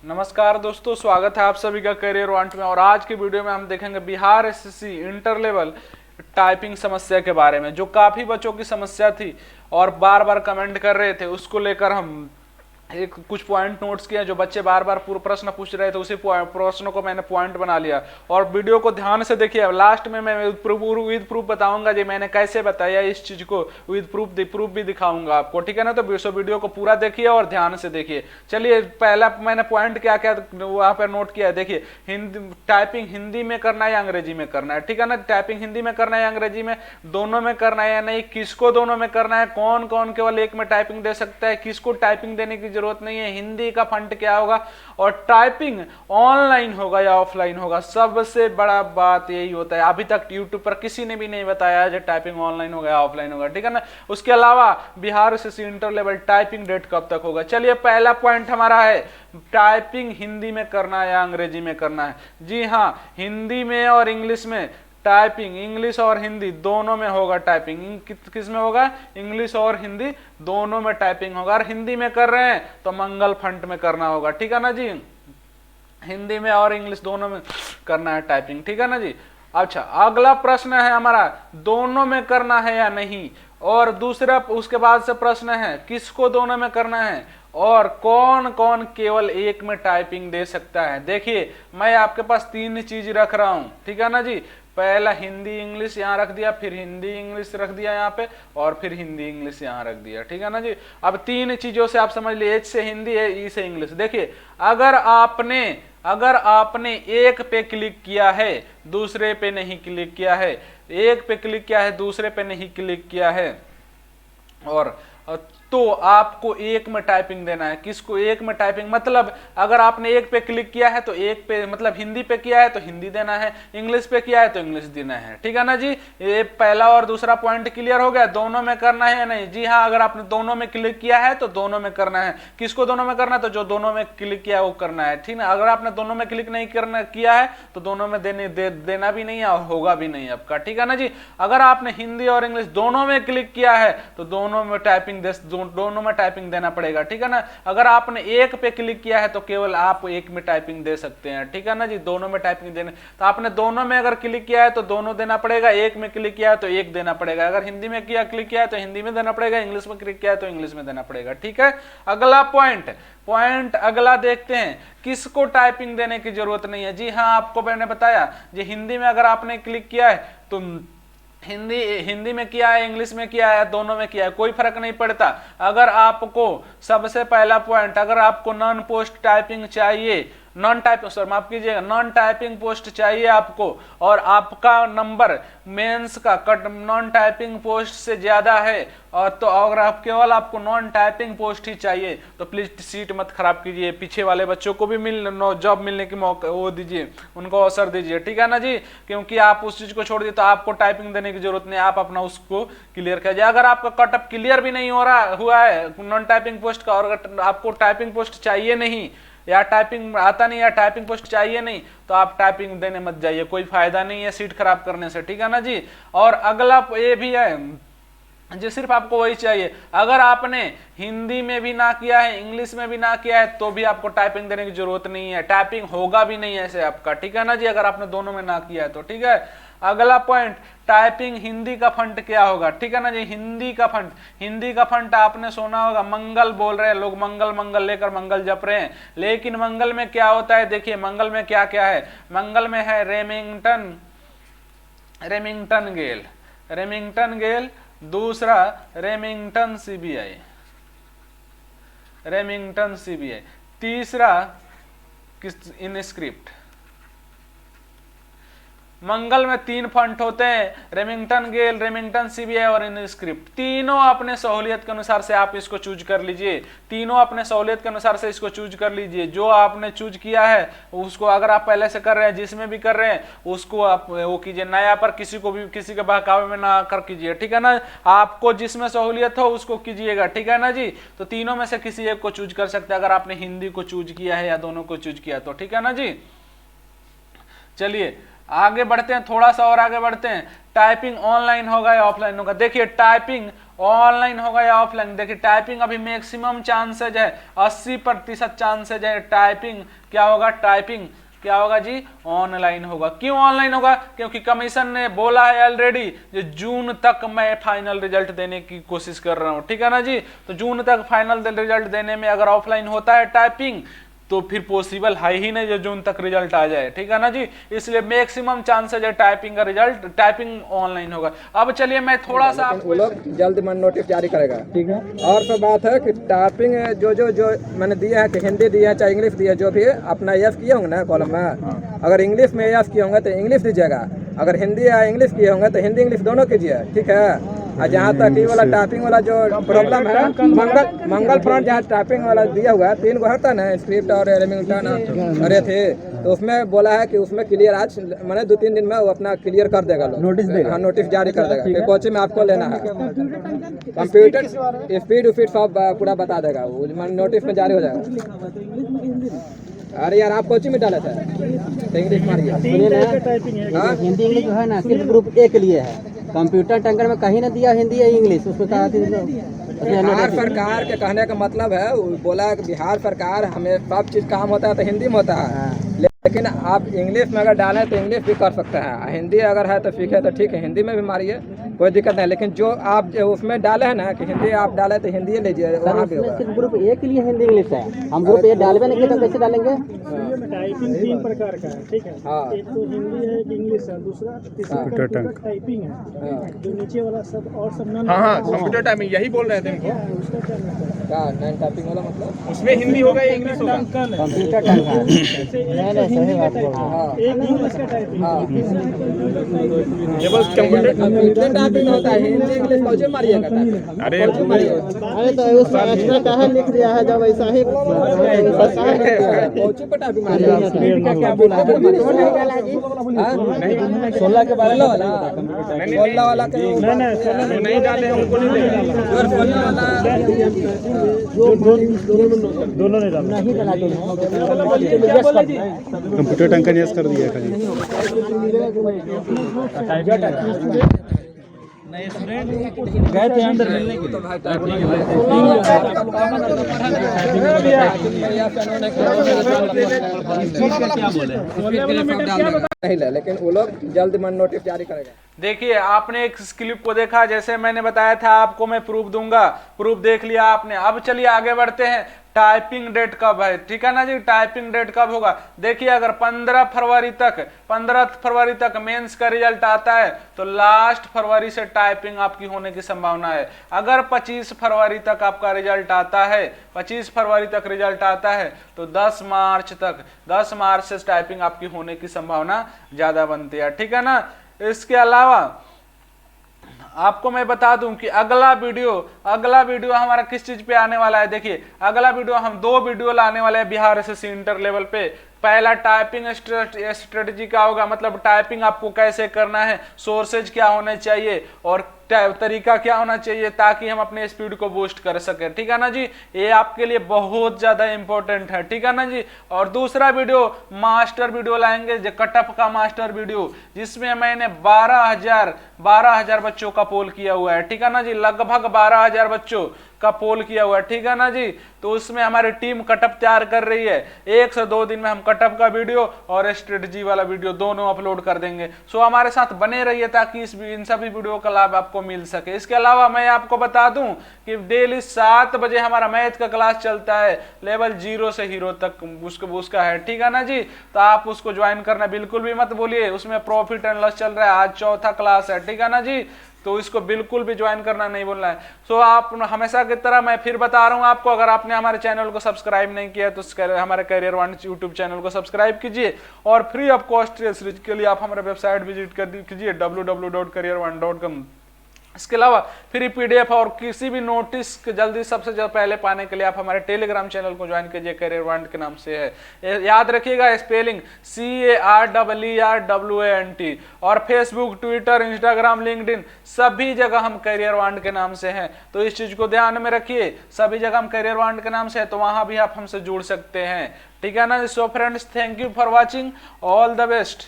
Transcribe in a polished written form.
नमस्कार दोस्तों, स्वागत है आप सभी का करियर वांट में। और आज की वीडियो में हम देखेंगे Bihar SSC inter level typing समस्या के बारे में, जो काफी बच्चों की समस्या थी और बार बार कमेंट कर रहे थे। उसको लेकर हम एक कुछ पॉइंट नोट्स किए, जो बच्चे बार बार पूरा प्रश्न पूछ रहे थे, उसी प्रश्नों को मैंने पॉइंट बना लिया। और वीडियो को ध्यान से देखिए, लास्ट में मैं विद प्रूफ बताऊंगा जी मैंने कैसे बताया इस चीज को, विद प्रूफ भी दिखाऊंगा आपको, ठीक है ना। तो वीडियो को पूरा देखिए और ध्यान से देखिए। चलिए, पहला मैंने पॉइंट क्या क्या वहां पर नोट किया है, देखिए। टाइपिंग हिंदी में करना है या अंग्रेजी में करना है, ठीक है ना। टाइपिंग हिंदी में करना है या अंग्रेजी में, दोनों में करना है या नहीं, किसको दोनों में करना है, कौन कौन केवल एक में टाइपिंग दे सकता है, किसको टाइपिंग देने की जरूरत नहीं है, हिंदी का फंड क्या होगा, और टाइपिंग ऑनलाइन होगा या ऑफलाइन होगा। सबसे बड़ा बात यही होता है, अभी तक यूट्यूब पर किसी ने भी नहीं बताया है टाइपिंग ऑनलाइन होगा या ऑफलाइन होगा, ठीक है ना। उसके अलावा Bihar SSC inter level typing date कब तक होगा। चलिए, पहला पॉइंट हमारा है टाइपिंग हिंदी में करना है या अंग्रेजी में करना है। जी हाँ, हिंदी में और इंग्लिश में टाइपिंग, इंग्लिश और हिंदी दोनों में होगा टाइपिंग। किस में होगा, इंग्लिश और हिंदी दोनों में टाइपिंग होगा। और हिंदी में कर रहे हैं तो मंगल फंट में करना होगा, ठीक है ना जी। हिंदी में और इंग्लिश दोनों में करना है टाइपिंग, ठीक है ना जी। अच्छा, अगला प्रश्न है हमारा, दोनों में करना है या नहीं। और दूसरा उसके बाद से प्रश्न है, किसको दोनों में करना है और कौन कौन केवल एक में टाइपिंग दे सकता है। देखिए, मैं आपके पास तीन चीज रख रहा हूं, ठीक है ना जी। पहला हिंदी इंग्लिश यहाँ रख दिया, फिर हिंदी इंग्लिश रख दिया यहाँ पे, और फिर हिंदी इंग्लिश यहाँ रख दिया, ठीक है ना जी। अब तीन चीजों से आप समझ लीजिए, एच से हिंदी है, ई से इंग्लिश। देखिए, अगर आपने एक पे क्लिक किया है, दूसरे पे नहीं क्लिक किया है, एक पे क्लिक किया है, दूसरे पे नहीं क्लिक किया है, और तो आपको एक में टाइपिंग देना है। किसको एक में टाइपिंग, मतलब अगर आपने एक पे क्लिक किया है तो एक पे, मतलब हिंदी पे किया है तो हिंदी देना है, इंग्लिश पे किया है तो इंग्लिश देना है, ठीक है ना जी। ये पहला और दूसरा पॉइंट क्लियर हो गया। दोनों में करना है या नहीं, जी हाँ, अगर आपने दोनों में क्लिक किया है तो दोनों में करना है। किसको दोनों में करना है, तो जो दोनों में क्लिक किया है वो करना है, ठीक है। अगर आपने दोनों में क्लिक नहीं करना किया है तो दोनों में देना भी नहीं है और होगा भी नहीं आपका, ठीक है ना जी। अगर आपने हिंदी और इंग्लिश दोनों में क्लिक किया है तो दोनों में टाइपिंग देना पड़ेगा, ठीक है ना। अगर आपने एक पे क्लिक किया है तो केवल आप एक में टाइपिंग दे सकते हैं, ठीक है ना जी। दोनों में टाइपिंग देने, तो आपने दोनों में अगर क्लिक किया है तो दोनों देना पड़ेगा, एक में क्लिक किया है तो एक देना पड़ेगा। अगर हिंदी में क्लिक किया है तो हिंदी में देना पड़ेगा, इंग्लिश में क्लिक किया है तो इंग्लिश में देना पड़ेगा, ठीक है। अगला पॉइंट अगला देखते हैं, किसको टाइपिंग देने की जरूरत नहीं है। जी हाँ, आपको मैंने बताया, जी हिंदी में अगर आपने क्लिक किया है तो हिंदी में किया है, इंग्लिश में किया है, दोनों में किया है, कोई फर्क नहीं पड़ता। अगर आपको सबसे पहला पॉइंट, अगर आपको नॉन पोस्ट टाइपिंग चाहिए, नॉन टाइपिंग पोस्ट चाहिए आपको, और आपका नंबर मेंस का कट नॉन टाइपिंग पोस्ट से ज्यादा है, और तो अगर आपको नॉन टाइपिंग पोस्ट ही चाहिए तो प्लीज सीट मत खराब कीजिए। पीछे वाले बच्चों को भी जॉब मिलने की मौका वो दीजिए, उनको अवसर दीजिए, ठीक है ना जी। क्योंकि आप उस चीज को छोड़ दिए तो आपको टाइपिंग देने की जरूरत नहीं, आप अपना उसको क्लियर कीजिए। अगर आपका कटअप क्लियर भी नहीं हुआ है नॉन टाइपिंग पोस्ट का, और आपको टाइपिंग पोस्ट चाहिए नहीं, या टाइपिंग आता नहीं, या टाइपिंग पोस्ट चाहिए नहीं, तो आप टाइपिंग देने मत जाइए, कोई फायदा नहीं है सीट खराब करने से, ठीक है ना जी। और अगला ये भी है जी, सिर्फ आपको वही चाहिए। अगर आपने हिंदी में भी ना किया है, इंग्लिश में भी ना किया है, तो भी आपको टाइपिंग देने की जरूरत नहीं है, टाइपिंग होगा भी नहीं ऐसे आपका, ठीक है ना जी। अगर आपने दोनों में ना किया है तो, ठीक है। अगला पॉइंट, टाइपिंग हिंदी का फंड क्या होगा, ठीक है ना जी। हिंदी का फंड आपने सुना होगा, मंगल बोल रहे हैं लोग, मंगल मंगल लेकर मंगल जप रहे हैं, लेकिन मंगल में क्या होता है, देखिए मंगल में क्या क्या है। मंगल में है रेमिंगटन गेल, दूसरा रेमिंगटन सीबीआई, तीसरा इनस्क्रिप्ट। मंगल में तीन फंड होते हैं, रेमिंगटन गेल, रेमिंगटन सीबीआई और इनस्क्रिप्ट। तीनों अपने सहूलियत के अनुसार से आप इसको चूज कर लीजिए, तीनों अपने सहूलियत के अनुसार से इसको चूज कर लीजिए। जो आपने चूज किया है उसको, अगर आप पहले से कर रहे हैं, जिसमें भी कर रहे हैं उसको आप वो कीजिए, नया पर किसी के बहकावे में ना कर कीजिए, ठीक है ना। आपको जिसमें सहूलियत हो उसको कीजिएगा, ठीक है ना जी। तो तीनों में से किसी एक को चूज कर सकते हैं, अगर आपने हिंदी को चूज किया है या दोनों को चूज किया तो, ठीक है ना जी। चलिए आगे बढ़ते हैं, थोड़ा सा और आगे बढ़ते हैं। टाइपिंग ऑनलाइन होगा या ऑफलाइन होगा। देखिए, टाइपिंग ऑनलाइन होगा या ऑफलाइन। देखिए टाइपिंग अभी मैक्सिमम चांसेज है, 80% चांसेज है टाइपिंग क्या होगा, टाइपिंग क्या होगा जी, ऑनलाइन होगा। क्यों ऑनलाइन होगा, क्योंकि कमीशन ने बोला है ऑलरेडी जो जून तक मैं फाइनल रिजल्ट देने की कोशिश कर रहा हूं, ठीक है ना जी। तो जून तक फाइनल रिजल्ट देने में अगर ऑफलाइन होता है टाइपिंग तो फिर पॉसिबल है ही नहीं जो जून तक रिजल्ट आ जाए, ठीक है ना जी। इसलिए मैक्सिमम चांसेज है टाइपिंग का रिजल्ट, टाइपिंग ऑनलाइन होगा। अब चलिए मैं थोड़ा सा वो लोग जल्द मन नोटिस जारी करेगा, ठीक है। और तो बात है कि टाइपिंग जो मैंने दिया है कि हिंदी दिया है चाहे इंग्लिश दिया, जो भी अपना यस किए होंगे ना कॉलम में, अगर इंग्लिश में यस किए होंगे तो इंग्लिश दीजिएगा, अगर हिंदी या इंग्लिश किए होंगे तो हिंदी इंग्लिश दोनों कीजिए, ठीक है। और जहाँ तक ये वाला टाइपिंग वाला जो प्रॉब्लम है, मंगल फ्रंट जहाँ टाइपिंग वाला दिया हुआ है 3 गो हटता ना, स्क्रिप्ट और एलिमेंटन अरे थे, तो उसमें बोला है कि उसमें क्लियर आज मैंने 2-3 दिन में वो अपना क्लियर कर देगा, नोटिस देगा, हाँ नोटिस जारी कर देगा कि कोचिंग में आपको लेना है। कंप्यूटर स्पीड सब पूरा बता देगा, वो नोटिस में जारी हो जाएगा। अरे यार आप कोचिंग में डाला था तो इंग्लिश मारिए, हिंदी इंग्लिश जो है ना सिर्फ ग्रुप ए के लिए है। कंप्यूटर टंकर में कहीं ना दिया हिंदी या इंग्लिश, उसमें कहा बिहार सरकार के कहने का मतलब है, वो बोला है कि बिहार सरकार हमें सब चीज़ काम होता है तो हिंदी में होता है, लेकिन आप इंग्लिश में अगर डालें तो इंग्लिश भी कर सकते हैं, हिंदी अगर है तो ठीक है, तो ठीक है हिंदी में भी मारिए कोई दिक्कत नहीं। लेकिन जो आप उसमें डाले हैं ना कि हिंदी आप डाले तो हिंदी लीजिए, वहाँ भी होगा। सिर्फ ग्रुप ए के लिए हिंदी इंग्लिश है, हम ग्रुप ए डालवे नहीं तो कैसे डालेंगे। टाइपिंग 3 प्रकार का है, ठीक है। हाँ। एक तो हिंदी है, एक इंग्लिश है, दूसरा तीसरा टाइपिंग है, जो नीचे वाला सब और सब नॉन। हाँ कंप्यूटर टाइपिंग यही बोल रहे थे हमको। उसका क्या मतलब है? क्या नॉन टाइपिंग वाला मतलब उसमें हिंदी होगा या इंग्लिश होगा? कंप्यूटर टंकर हिंदी का टाइपिंग, एक इंग्लिश का टाइपिंग। ये बस कंप्यूटर टाइपिंग होता है, हिंदी इंग्लिश कौन से मारिएगा? अरे अरे तो उसमें एक्स्ट्रा कहा लिख दिया है, जब ऐसा ही कोचिंग पर टाइपिंग मारिएगा, क्या बोला है? 16 के 12 वाला 16 वाला नहीं डाले हमको नहीं देगा। 16 वाला दोनों ने डाला नहीं डाला। कंप्यूटर टंकर यस कर दिया खाली। गए थे अंदर मिलने के लिए, लेकिन वो लोग जल्द मन नोटिस जारी करेगा। देखिए आपने एक क्लिप को देखा, जैसे मैंने बताया था आपको मैं प्रूफ दूंगा, प्रूफ देख लिया आपने। अब चलिए आगे बढ़ते हैं, टाइपिंग डेट कब है, ठीक है ना जी। टाइपिंग डेट कब होगा, देखिए अगर 15 फरवरी तक मेंस का रिजल्ट आता है तो लास्ट फरवरी से टाइपिंग आपकी होने की संभावना है। अगर 25 फरवरी तक आपका रिजल्ट आता है, 25 फरवरी तक रिजल्ट आता है तो 10 मार्च से टाइपिंग आपकी होने की संभावना ज्यादा बनती है, ठीक है ना। इसके अलावा आपको मैं बता दूं कि अगला वीडियो हमारा किस चीज पे आने वाला है। देखिए अगला वीडियो हम 2 वीडियो लाने वाले हैं बिहार एसएससी इंटर लेवल पे। पहला टाइपिंग स्ट्रेटजी का होगा, मतलब टाइपिंग आपको कैसे करना है, सोर्सेज क्या होने चाहिए और तरीका क्या होना चाहिए ताकि हम अपने स्पीड को बूस्ट कर सके, ठीक है ना जी। ये आपके लिए बहुत ज्यादा इंपॉर्टेंट है, ठीक है ना जी। और दूसरा वीडियो मास्टर वीडियो लाएंगे, जो कटअप का मास्टर वीडियो, जिसमें मैंने 12,000 बच्चों का पोल किया हुआ है, ठीक है ना जी। लगभग 12,000 बच्चों का पोल किया हुआ है, ठीक है ना जी। तो उसमें हमारी टीम कटअप तैयार कर रही है, 1 से 2 दिन में हम कटअप का वीडियो और स्ट्रेटजी वाला वीडियो दोनों अपलोड कर देंगे। सो हमारे साथ बने रहिए ताकि इन सभी वीडियो का लाभ आपको मिल सके। इसके अलावा मैं आपको बता दूं कि डेली 7 बजे हमारा मैथ का क्लास चलता है, लेवल 0 से हीरो तक उसका है, ठीक है ना जी। तो आप उसको ज्वाइन करना बिल्कुल भी मत भूलिए, उसमें प्रॉफिट एंड लॉस चल रहा है, आज 4था क्लास है, ठीक है ना जी। तो इसको बिल्कुल भी ज्वाइन करना नहीं भूलना है। सो आप हमेशा की तरह मैं फिर बता रहा हूं आपको, अगर आपने हमारे चैनल को सब्सक्राइब नहीं किया तो हमारे करियर वन यूट्यूब चैनल को सब्सक्राइब कीजिए और फ्री ऑफ कॉस्ट सीरीज के लिए आप हमारे वेबसाइट विजिट कर कीजिए www.career1.com। इसके अलावा फ्री पीडीएफ और किसी भी नोटिस जल्दी सबसे पहले पाने के लिए आप हमारे टेलीग्राम चैनल को ज्वाइन कीजिए, करियर वन के नाम से है, याद रखिएगा स्पेलिंग CARERWANT। और फेसबुक, ट्विटर, इंस्टाग्राम, लिंक्डइन सभी जगह हम करियर वन के नाम से हैं, तो इस चीज को ध्यान में रखिए। सभी जगह हम करियर वन के नाम से है, तो वहां भी आप हमसे जुड़ सकते हैं, ठीक है ना। So friends, thank you for watching, all the best.